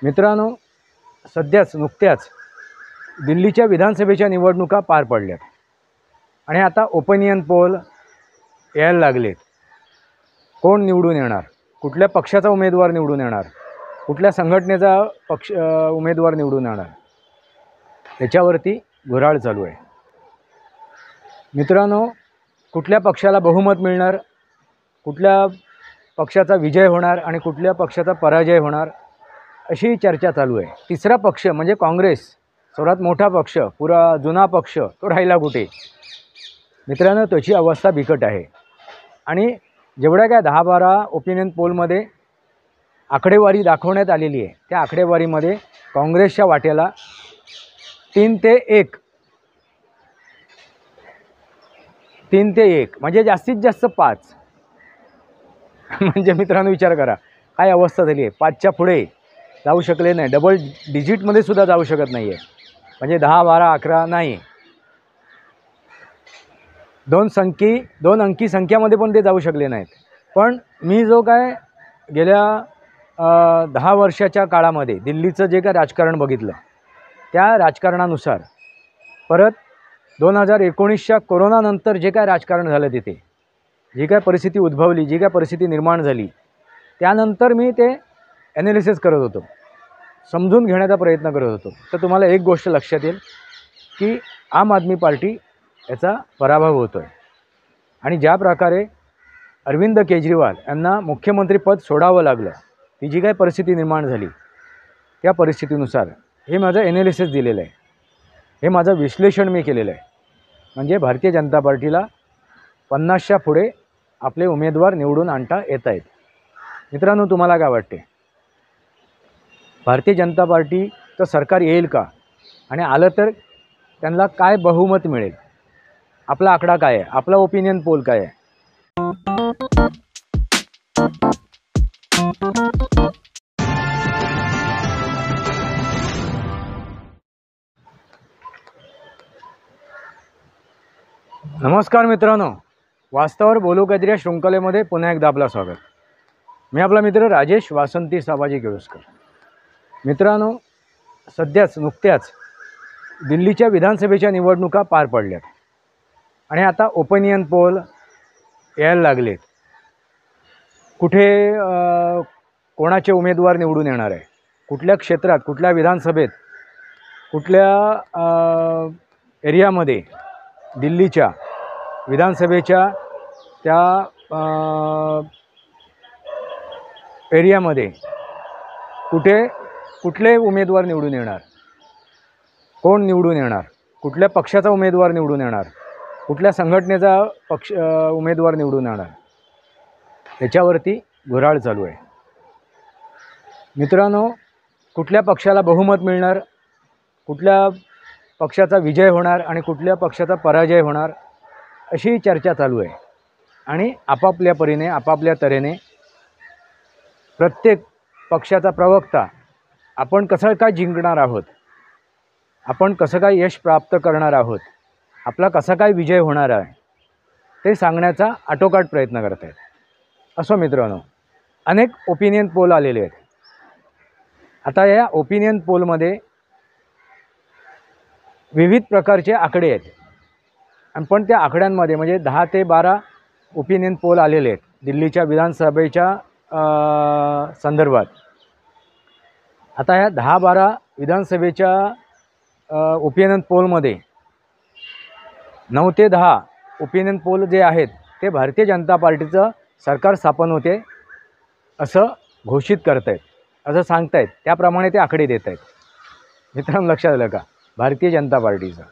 मित्रांनो, नुकत्याच दिल्लीच्या विधानसभेच्या निवडणुका पार पडल्यात आणि आता ओपिनियन पोल यायला लागलेत. कोण निवडून येणार, कुठल्या पक्षाचा उमेदवार निवडून येणार, कुठल्या संघटनेचा उमेदवार निवडून येणार, याच्यावरती घोराळ चालू आहे. मित्रांनो, कुठल्या पक्षाला बहुमत मिळणार, कुठल्या पक्षाचा विजय होणार आणि कुठल्या पक्षाचा पराजय होणार, अशी चर्चा चालू आहे. तिसरा पक्ष म्हणजे काँग्रेस, सर्वात मोठा पक्ष, पुरा जुना पक्ष, तो राहिला कुठे? मित्रांनो, त्याची अवस्था बिकट आहे. आणि जेवढ्या काय 10-12 ओपिनियन पोलमध्ये आकडेवारी दाखवण्यात आलेली आहे, त्या आकडेवारीमध्ये काँग्रेसच्या वाट्याला 3 ते 1 म्हणजे जास्तीत जास्त 5. म्हणजे मित्रांनो, विचार करा काय अवस्था झाली आहे. 5च्या पुढे जाऊ शकले नाही, डबल डिजिटमध्ये सुद्धा जाऊ शकत नाही आहे. म्हणजे 10, 12, 11 नाही, 2 अंकी संख्यामध्ये पण ते जाऊ शकले नाहीत. पण मी जो काय गेल्या 10 वर्षाच्या काळामध्ये दिल्लीचं जे काय राजकारण बघितलं, त्या राजकारणानुसार परत 2019च्या कोरोनानंतर जे काय राजकारण झालं, तिथे जी काय परिस्थिती उद्भवली, जी काय परिस्थिती निर्माण झाली, त्यानंतर मी ते ॲनालिसिस करत होतो, समजून घेण्याचा प्रयत्न करत होतो. तर तुम्हाला एक गोष्ट लक्षात येईल की आम आदमी पार्टी याचा पराभव होतो आहे. आणि ज्या प्रकारे अरविंद केजरीवाल यांना मुख्यमंत्रीपद सोडावं लागलं, ती जी काही परिस्थिती निर्माण झाली, त्या परिस्थितीनुसार हे माझं ॲनालिसिस दिलेलं आहे, हे माझं विश्लेषण मी केलेलं आहे. म्हणजे भारतीय जनता पार्टीला 50च्या पुढे आपले उमेदवार निवडून आणता येत आहेत. मित्रांनो, तुम्हाला काय वाटते? भारतीय जनता पार्टीचं सरकार येईल का? आणि आलं तर त्यांना काय बहुमत मिळेल? आपला आकडा काय आहे? आपला ओपिनियन पोल काय आहे? नमस्कार मित्रांनो, वास्तवावर बोलू काहीतरी या शृंखलेमध्ये पुन्हा एकदा आपलं स्वागत. मी आपला मित्र राजेश वासंती साबाजी केळुसकर. मित्रांनो, नुकत्याच दिल्लीच्या विधानसभेच्या निवडणुका पार पडल्यात आणि आता ओपिनियन पोल यायला लागलेत. कुठे कोणाचे उमेदवार निवडून येणार आहे, कुठल्या क्षेत्रात, कुठल्या विधानसभेत, कुठल्या एरियामध्ये, दिल्लीच्या विधानसभेच्या त्या एरियामध्ये कुठले उमेदवार निवडून येणार, कोण निवडून येणार, कुठल्या पक्षाचा उमेदवार निवडून येणार, कुठल्या संघटनेचा उमेदवार निवडून येणार, याच्यावरती घोराळ चालू आहे. मित्रांनो, कुठल्या पक्षाला बहुमत मिळणार, कुठल्या पक्षाचा विजय होणार आणि कुठल्या पक्षाचा पराजय होणार, अशी चर्चा चालू आहे. आणि आपापल्या परीने, आपापल्या तऱ्हेने प्रत्येक पक्षाचा प्रवक्ता आपण कसं काय जिंकणार आहोत, आपण कसं काय यश प्राप्त करणार आहोत, आपला कसा काय विजय होणार आहे, ते सांगण्याचा आटोकाट प्रयत्न करत आहेत. असो मित्रांनो, अनेक ओपिनियन पोल आलेले आहेत. आता या ओपिनियन पोलमध्ये विविध प्रकारचे आकडे आहेत. आणि पण त्या आकड्यांमध्ये म्हणजे 10 ते 12 ओपिनियन पोल आलेले आहेत दिल्लीच्या विधानसभेच्या संदर्भात. आता ह्या 10-12 विधानसभेच्या ओपिनियन पोलमध्ये 9 ते 10 ओपिनियन पोल जे आहेत ते भारतीय जनता पार्टीचं सरकार स्थापन होते असं घोषित करत आहेत, असं सांगत आहेत. त्याप्रमाणे ते आकडे देत आहेत. मित्रांनो, लक्षात आलं का? भारतीय जनता पार्टीचं.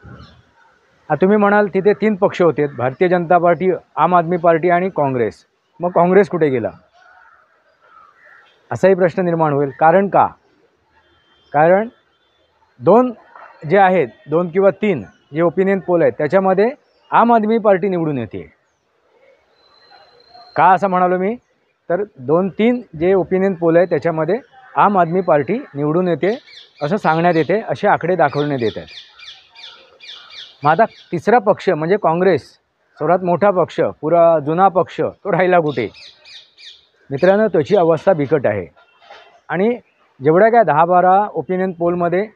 आता तुम्ही म्हणाल तिथे 3 पक्ष होते, भारतीय जनता पार्टी, आम आदमी पार्टी आणि काँग्रेस. मग काँग्रेस कुठे गेला, असाही प्रश्न निर्माण होईल. कारण का? कारण 2 जे आहेत, 2 किंवा 3 जे ओपिनियन पोल आहेत, त्याच्यामध्ये आम आदमी पार्टी निवडून येते. का असं म्हणालो मी? तर 2-3 जे ओपिनियन पोल आहेत त्याच्यामध्ये आम आदमी पार्टी निवडून येते असं सांगण्यात येते, असे आकडे दाखवण्यात येत आहेत. मग आता तिसरा पक्ष म्हणजे काँग्रेस, सर्वात मोठा पक्ष, पुरा जुना पक्ष, तो राहिला कुठे? मित्रांनो, त्याची अवस्था बिकट आहे. आणि जेवढ्या काय 10-12 ओपिनियन पोलमध्ये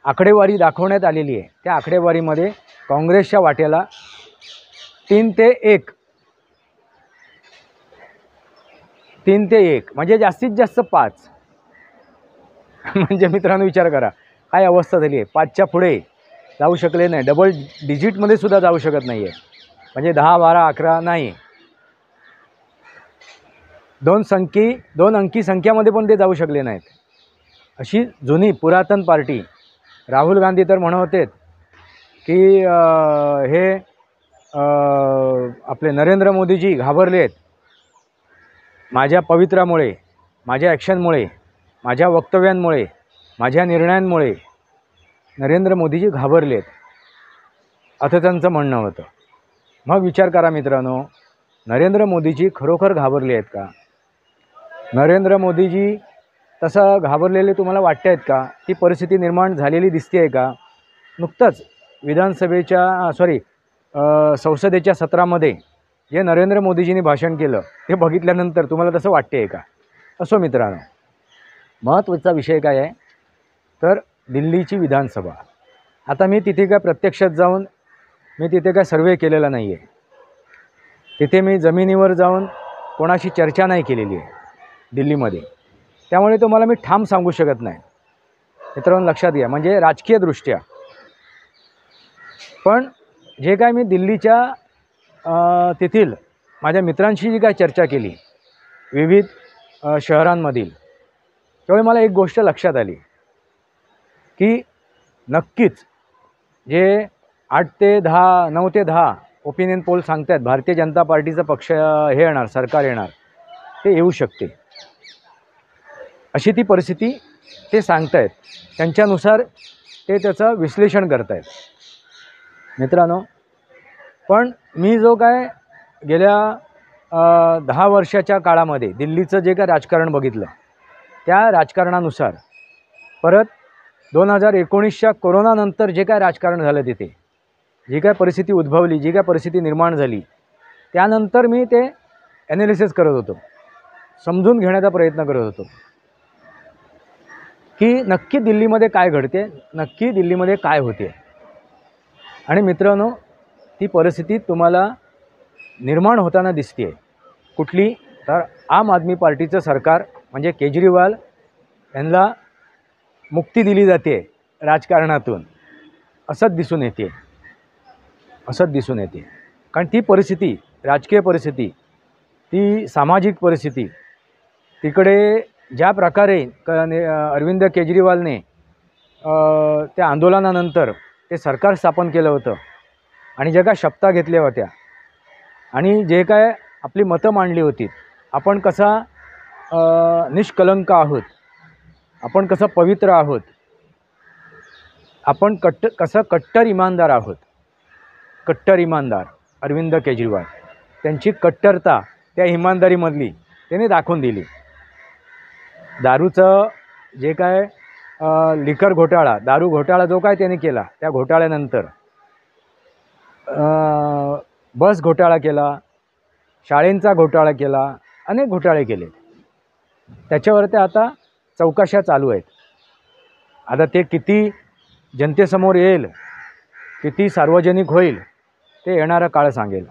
आकडेवारी दाखवण्यात आलेली आहे, त्या आकडेवारीमध्ये काँग्रेसच्या वाट्याला 3 ते 1 म्हणजे जास्तीत जास्त 5 म्हणजे मित्रांनो विचार करा काय अवस्था झाली आहे. 5च्या पुढे जाऊ शकले नाही, डबल डिजिटमध्ये सुद्धा जाऊ शकत नाही आहे. म्हणजे 10, 12, 11 नाही, 2 अंकी संख्यामध्ये पण ते जाऊ शकले नाहीत. अशी जुनी पुरातन पार्टी. राहुल गांधी तर म्हणत होते की हे आपले नरेंद्र मोदीजी घाबरले आहेत माझ्या पवित्रामुळे, माझ्या ॲक्शनमुळे, माझ्या वक्तव्यांमुळे, माझ्या निर्णयांमुळे नरेंद्र मोदीजी घाबरले आहेत असं त्यांचं म्हणणं होतं. मग विचार करा मित्रांनो, नरेंद्र मोदीजी खरोखर घाबरले आहेत का? नरेंद्र मोदीजी तसं घाबरलेले तुम्हाला वाटत आहेत का? ती परिस्थिती निर्माण झालेली दिसते आहे का? नुकतंच संसदेच्या सत्रामध्ये जे नरेंद्र मोदीजींनी भाषण केलं ते बघितल्यानंतर तुम्हाला तसं वाटते आहे का? असो मित्रांनो, महत्त्वाचा विषय काय आहे तर दिल्लीची विधानसभा. आता मी तिथे काय प्रत्यक्षात जाऊन मी तिथे काय सर्वे केलेला नाही आहे. तिथे मी जमिनीवर जाऊन कोणाशी चर्चा नाही केलेली आहे दिल्लीमध्ये. त्यामुळे तुम्हाला मी ठाम सांगू शकत नाही. मित्रांनो लक्षात घ्या, म्हणजे राजकीयदृष्ट्या. पण जे काय मी दिल्लीच्या तेथील माझ्या मित्रांशी जी काय चर्चा केली विविध शहरांमधील, त्यावेळी मला एक गोष्ट लक्षात आली की नक्कीच जे 8 ते 10, 9 ते 10 ओपिनियन पोल सांगतात भारतीय जनता पार्टीचा पक्ष हे येणार, सरकार येणार, ते येऊ शकते अशी ती परिस्थिती ते सांगतायत. त्यांच्यानुसार ते त्याचं विश्लेषण करतायत मित्रांनो. पण मी जो काय गेल्या 10 वर्षाच्या काळामध्ये दिल्लीचं जे काय राजकारण बघितलं, त्या राजकारणानुसार परत 2019च्या कोरोनानंतर जे काय राजकारण झालं, तिथे जी काय परिस्थिती उद्भवली, जी काय परिस्थिती निर्माण झाली, त्यानंतर मी ते ॲनालिसिस करत होतो, समजून घेण्याचा प्रयत्न करत होतो की नक्की दिल्लीमध्ये काय घडते, नक्की दिल्लीमध्ये काय होते. आणि मित्रांनो, ती परिस्थिती तुम्हाला निर्माण होताना दिसते. कुठली तर आम आदमी पार्टीचं सरकार म्हणजे केजरीवाल यांना मुक्ती दिली जाते राजकारणातून असंच दिसून येते, कारण ती परिस्थिती, राजकीय परिस्थिती, ती सामाजिक परिस्थिती तिकडे ज्या प्रकारे अरविंद केजरीवालने त्या आंदोलनानंतर ते सरकार स्थापन केलं होतं आणि ज्या काय शपथा घेतल्या होत्या आणि जे काय आपली मतं मांडली होती, आपण कसा निष्कलंक आहोत, आपण कसं पवित्र आहोत, आपण कट्टर इमानदार आहोत. कट्टर इमानदार अरविंद केजरीवाल, त्यांची कट्टरता त्या इमानदारीमधली त्याने दाखवून दिली. दारूचं जे काय लिकर घोटाळा, दारू घोटाळा जो काय त्याने केला, त्या घोटाळ्यानंतर बस घोटाळा केला, शाळेंचा घोटाळा केला, अनेक घोटाळे केले. त्याच्यावर ते आता चौकशा चालू आहेत. आता ते किती जनतेसमोर येईल, किती सार्वजनिक होईल, ते येणारा काळ सांगेल.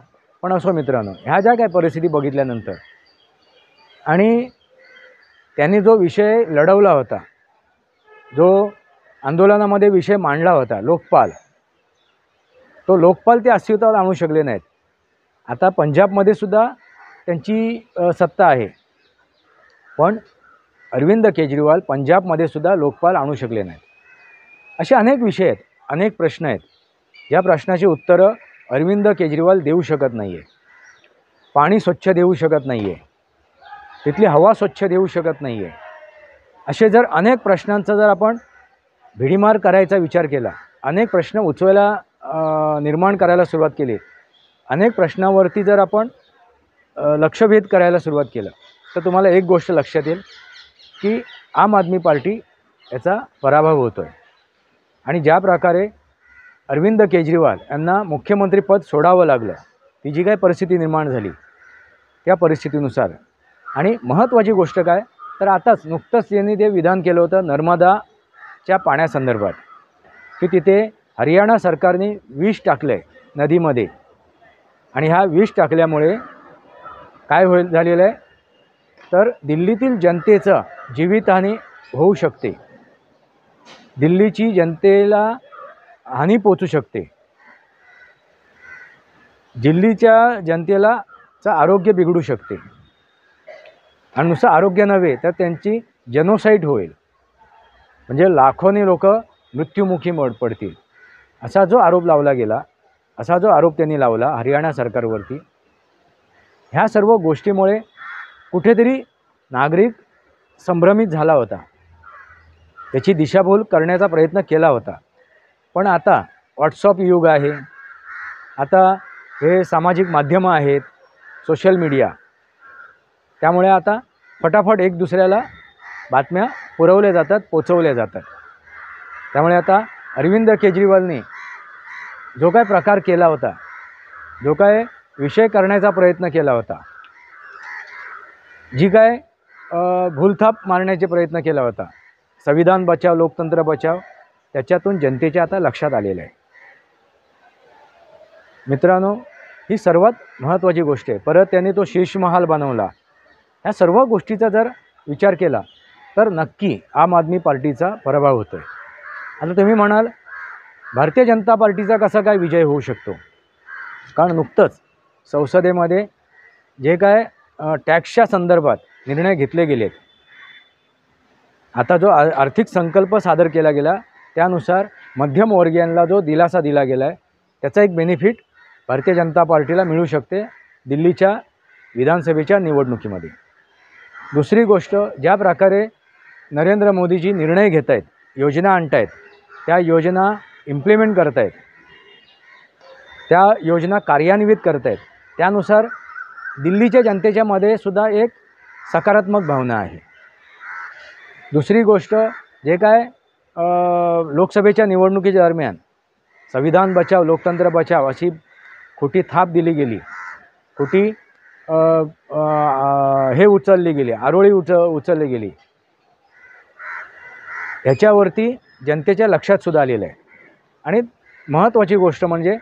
पण असो मित्रांनो, ह्या ज्या काय परिस्थिती बघितल्यानंतर आणि त्यांनी जो विषय लढवला होता, जो आंदोलनामध्ये विषय मांडला होता, लोकपाल, तो लोकपाल ते अस्तित्वात आणू शकले नाहीत. आता पंजाबमध्ये सुद्धा त्यांची सत्ता आहे, पण अरविंद केजरीवाल पंजाबमध्ये सुद्धा लोकपाल आणू शकले नाहीत. असे अनेक विषय आहेत, अनेक प्रश्न आहेत. या प्रश्नाची उत्तरं अरविंद केजरीवाल देऊ शकत नाही आहे. पाणी स्वच्छ देऊ शकत नाही आहे, तिथली हवा स्वच्छ देऊ शकत नाही आहे. असे जर अनेक प्रश्नांचा जर आपण भीडीमार करायचा विचार केला, अनेक प्रश्न उचवायला निर्माण करायला सुरुवात केली, अनेक प्रश्नावरती जर आपण लक्षभेद करायला सुरुवात केलं, तर तुम्हाला एक गोष्ट लक्षात येईल की आम आदमी पार्टी याचा पराभव होतो आहे. आणि ज्या प्रकारे अरविंद केजरीवाल यांना मुख्यमंत्रीपद सोडावं लागलं, ती जी काही परिस्थिती निर्माण झाली, त्या परिस्थितीनुसार. आणि महत्त्वाची गोष्ट काय तर आताच नुकतंच यांनी ते विधान केलं होतं नर्मदाच्या पाण्यासंदर्भात, की तिथे हरियाणा सरकारने विष टाकलं आहे नदीमध्ये, आणि हा विष टाकल्यामुळे काय झालेलं आहे, तर दिल्लीतील जनतेचं जीवितहानी होऊ शकते, दिल्लीची जनतेला हानी पोचू शकते, दिल्लीच्या जनतेला आरोग्य बिघडू शकते, आणि नुसतं आरोग्य नव्हे तर त्यांची जेनोसाईड होईल, म्हणजे लाखोनी लोक मृत्युमुखी पडतील, असा जो आरोप लावला गेला, असा जो आरोप त्यांनी लावला हरियाणा सरकारवरती, ह्या सर्व गोष्टीमुळे कुठेतरी नागरिक संभ्रमित झाला होता, त्याची दिशाभूल करण्याचा प्रयत्न केला होता. पण आता व्हॉट्सअप युग आहे, आता हे सामाजिक माध्यमं आहेत, सोशल मीडिया, त्यामुळे आता फटाफट एक दुसऱ्याला बातम्या पुरवल्या जातात, पोचवल्या जातात. त्यामुळे आता अरविंद केजरीवालने जो काय प्रकार केला होता, जो काय विषय करण्याचा प्रयत्न केला होता, जी काय भूलथाप मारण्याचे प्रयत्न केला होता, संविधान बचाव लोकतंत्र बचाव, त्याच्यातून जनतेच्या आता लक्षात आलेलं आहे. मित्रांनो, ही सर्वात महत्त्वाची गोष्ट आहे. परत त्यांनी तो शीश महाल बनवला. ह्या सर्व गोष्टीचा जर विचार केला तर नक्की आम आदमी पार्टीचा पराभव होतो आहे. आता तुम्ही म्हणाल भारतीय जनता पार्टीचा कसा काय विजय होऊ शकतो, कारण नुकतंच संसदेमध्ये जे काय टॅक्सच्या संदर्भात निर्णय घेतले गेलेत, आता जो आर्थिक संकल्प सादर केला गेला त्यानुसार मध्यमवर्गीयांना जो दिलासा दिला गेला आहे, त्याचा एक बेनिफिट भारतीय जनता पार्टीला मिळू शकते दिल्लीच्या विधानसभेच्या निवडणुकीमध्ये. दुसरी गोष्ट, ज्या प्रकारे नरेंद्र मोदीजी निर्णय घेत आहेत, योजना आणत आहेत, त्या योजना इम्प्लिमेंट करत आहेत, त्या योजना कार्यान्वित करत आहेत, त्यानुसार दिल्लीच्या जनतेच्या मध्ये सुद्धा एक सकारात्मक भावना आहे. दुसरी गोष्ट, जे काय लोकसभेच्या निवडणुकीच्या दरम्यान संविधान बचाव लोकतंत्र बचाव अशी खोटी थाप दिली गेली, खोटी हे उचलली गेली, आरोळी उचलली गेली, ह्याच्यावरती जनतेच्या लक्षात सुद्धा आलेलं आहे. आणि महत्त्वाची गोष्ट म्हणजे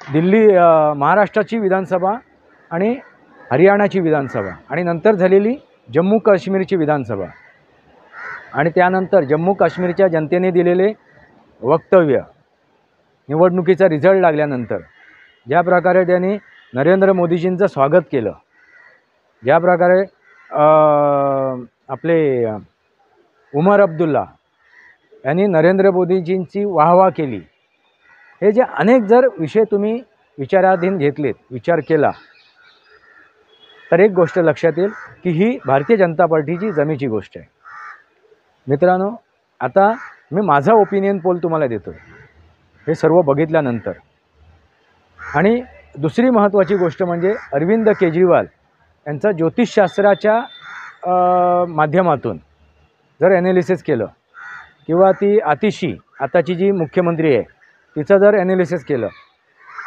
दिल्ली महाराष्ट्राची विधानसभा आणि हरियाणाची विधानसभा आणि नंतर झालेली जम्मू काश्मीरची विधानसभा आणि त्यानंतर जम्मू काश्मीरच्या जनतेने दिलेले वक्तव्य, निवडणुकीचा रिझल्ट लागल्यानंतर ज्या प्रकारे त्यांनी नरेंद्र मोदीजींचं स्वागत केलं, ज्या प्रकारे आपले उमर अब्दुल्ला यांनी नरेंद्र मोदीजींची वाहवा केली, हे जे अनेक जर विषय तुम्ही विचाराधीन घेतलेत, विचार केला, तर एक गोष्ट लक्षात येईल की ही भारतीय जनता पार्टीची जमेची गोष्ट आहे. मित्रांनो, आता मी माझा ओपिनियन पोल तुम्हाला देतो हे सर्व बघितल्यानंतर. आणि दुसरी महत्त्वाची गोष्ट म्हणजे अरविंद केजरीवाल यांचा ज्योतिषशास्त्राच्या माध्यमातून जर ॲनालिसिस केलं, किंवा ती आतिशी आताची जी मुख्यमंत्री आहे तिचं जर ॲनालिसिस केलं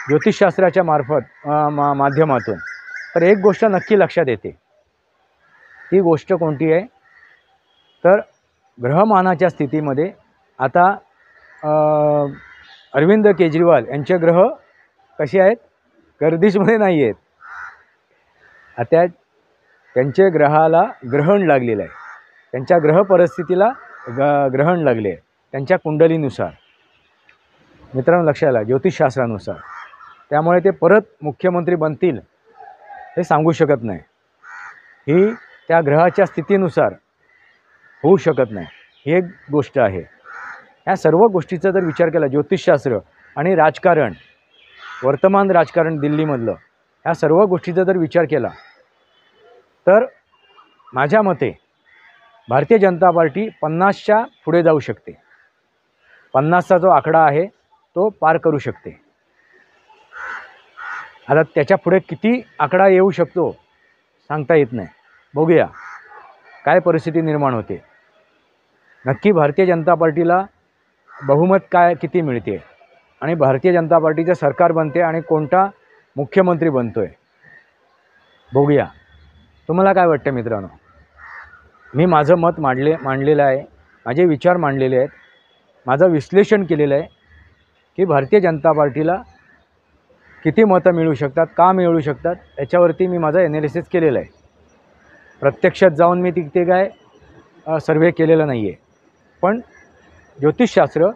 ज्योतिषशास्त्राच्या माध्यमातून, तर एक गोष्ट नक्की लक्षात येते. ती गोष्ट कोणती आहे, तर ग्रहमानाच्या स्थितीमध्ये आता अरविंद केजरीवाल यांचे ग्रह कसे आहेत, गर्दिशमध्ये नाही आहेत. आता त्यांच्या ग्रहाला ग्रहण लागलेलं आहे, त्यांच्या ग्रह परिस्थितीला ग्रहण लागले आहे त्यांच्या कुंडलीनुसार. मित्रांनो, लक्षात आलं, ज्योतिषशास्त्रानुसार. त्यामुळे ते परत मुख्यमंत्री बनतील हे सांगू शकत नाही, ही त्या ग्रहाच्या स्थितीनुसार होऊ शकत नाही, ही एक गोष्ट आहे. ह्या सर्व गोष्टीचा जर विचार केला, ज्योतिषशास्त्र आणि राजकारण, वर्तमान राजकारण दिल्लीमधलं, ह्या सर्व गोष्टीचा जर विचार केला तर माझ्या मते भारतीय जनता पार्टी 50च्या पुढे जाऊ शकते. 50चा जो आकडा आहे तो पार करू शकते. आता त्याच्या पुढे किती आकडा येऊ शकतो सांगता येत नाही. बघूया काय परिस्थिती निर्माण होते. नक्की भारतीय जनता पार्टीला बहुमत किती मिळते आणि भारतीय जनता पार्टीचं सरकार बनते आणि कोणता मुख्यमंत्री बनतोय, बघूया. तुम्हाला काय वाटतं मित्रांनो? मी माझं मत मांडलेलं आहे, माझे विचार मांडलेले आहेत, माझं विश्लेषण केलेलं आहे की भारतीय जनता पार्टीला किती मतं मिळू शकतात, का मिळू शकतात, याच्यावरती मी माझं ॲनालिसिस केलेलं आहे. प्रत्यक्षात जाऊन मी तिथे काय सर्वे केलेलं नाही आहे, पण ज्योतिषशास्त्र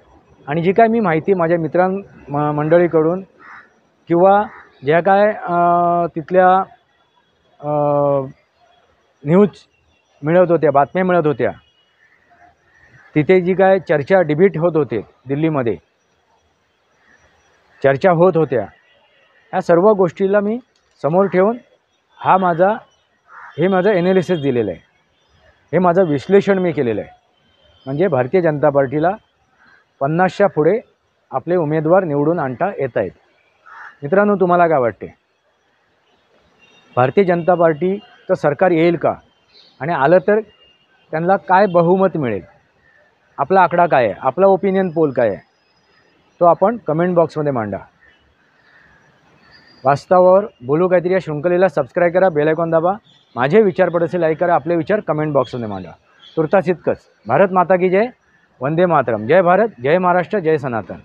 आणि जी काय मी माहिती माझ्या मंडळीकडून किंवा ज्या काय तिथल्या न्यूज मिळत होत्या, बातम्या मिळत होत्या, तिथे जी काय डिबेट होत होते, दिल्लीमध्ये चर्चा होत होत्या, ह्या सर्व गोष्टीला मी समोर ठेवून हे माझं ॲनालिसिस दिलेलं आहे, हे माझं विश्लेषण मी केलेलं आहे. म्हणजे भारतीय जनता पार्टीला 50च्या पुढे आपले उमेदवार निवडून आणता येत आहेत. मित्रांनो, तुम्हाला काय वाटते? भारतीय जनता पार्टीचं सरकार येईल का? आणि आलं तर त्यांना काय बहुमत मिळेल? आपला आकडा काय आहे? आपला ओपिनियन पोल काय आहे? तो आपण कमेंट बॉक्समध्ये मांडा. वास्तवावर बोलू काहीतरी या शृंखलेला सबस्क्राईब करा, बेल आयकॉन दाबा, माझे विचार पडसे लाईक करा, आपले विचार कमेंट बॉक्समध्ये मांडा. तुर्तास इतकंच. भारत माता की जय, वंदे मातरम. जय भारत, जय महाराष्ट्र, जय सनातन.